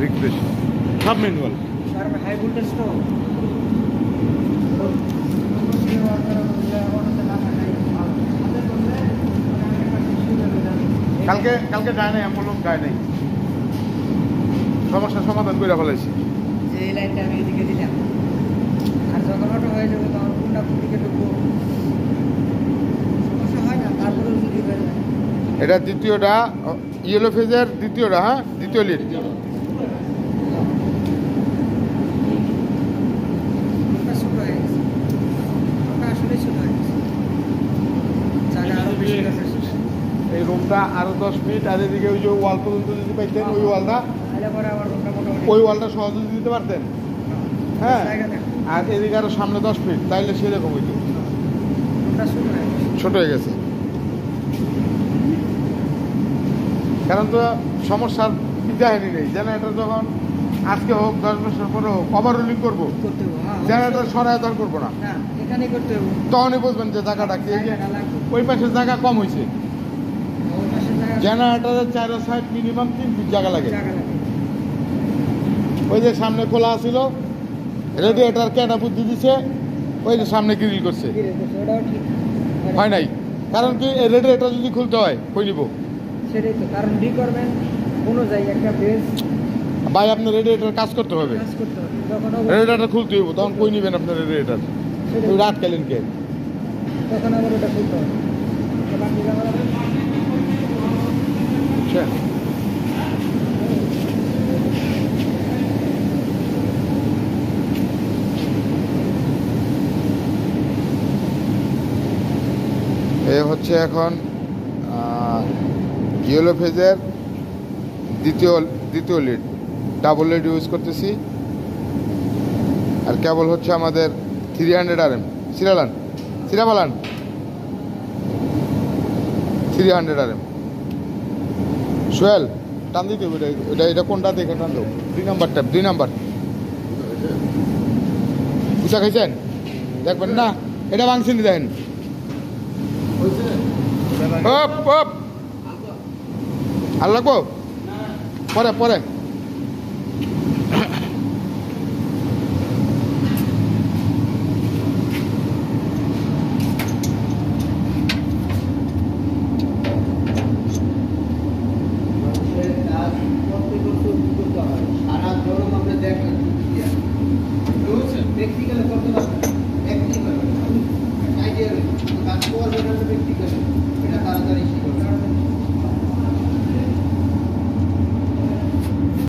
Refresh সব manual. High voltage তো কালকে যায় নাই, আমার লোক যায় নাই, সমস্যার সমাধান করে ফেলাইছি। যে এই লাইনটা আমি এদিকে দিলাম, আর যখন অটো হয়ে যাবে তখন কোনটা কোন দিকে ঢুকবো সমস্যা হয় না। তারপরে যদি হয়ে যায় এটা দ্বিতীয়টা ইয়েলো ফেজের দ্বিতীয়টা, হ্যাঁ দ্বিতীয় লিড। ছোট হয়ে গেছে, ওটা আসলে ছোট হয়ে গেছে, জায়গা আরো বেশি আছে। এই রুমটা আরো 10 ফিট, আর এদিকে ওই যে ওয়াল পর্যন্ত যদি পাইতেন, ওই ওয়ালটা তাহলে পরে আমার রুমটা মোটামুটি ওই ওয়ালটা সহজে দিতে পারতেন, হ্যাঁ। জায়গা দেখো, আর এদিকে আরো সামনে 10 ফিট, তাইলে সেরকম হইতো। রুমটা ছোট হয়ে গেছে। ছোট হয়ে গেছে, কারণ তো সমস্যার বিদায়নি নেই। জেনারেটর যখন আজকে হোক 10 বছর পরে হোক ওভাররোলিং করবো, করতে হবে, হ্যাঁ, জেনারেটর সরায়তন করবো না, না এখানেই করতে হবে। তখনই বুঝবেন যে জায়গাটা কি। জায়গাটা লাগবে, ওই পাশের জায়গা কম হয়েছে, ওই পাশে জায়গা জেনারেটরের 4 সাইড মিনিমাম 3 ফিট জায়গা লাগে। জায়গা লাগে। ওই যে সামনে খোলা ছিল, রেডিয়েটার কেনা বুদ্ধি দিছে, ওই যে সামনে গ্রিল করছে, ধীরে ধীরে ওটাও ঠিক হয় নাই। কারণ কি রেডিয়েটার যদি খুলতে হয় কই নিব সেটাই তো কারণ। ডি করবেন কোনো জায়গায় একটা বেস ভাই, আপনার রেডিয়েটার কাজ করতে হবে, কাজ করতে হবে, যখন রেডিয়েটার খুলতে হইব, তখন কই নিবেন আপনার রেডিয়েটার? ওই রাত কালেন কে তখন আবার ওটা খুলতে হবে। তো বাকি জায়গা এ হচ্ছে এখন ইয়েলো ফেজের দ্বিতীয় লিড, ডাবল লিড ইউজ করতেছি। আর কেবল হচ্ছে আমাদের 300 RM সিরাবালান 300 RM সোহেল টান দিতে হবে। এটা কোনটা দেখে টান দেবো? 2 নাম্বারটা, 2 নাম্বার পুষা খাইছেন দেখবেন না, এটা ভাঙছেন দেখেন। আর লাগবো পরে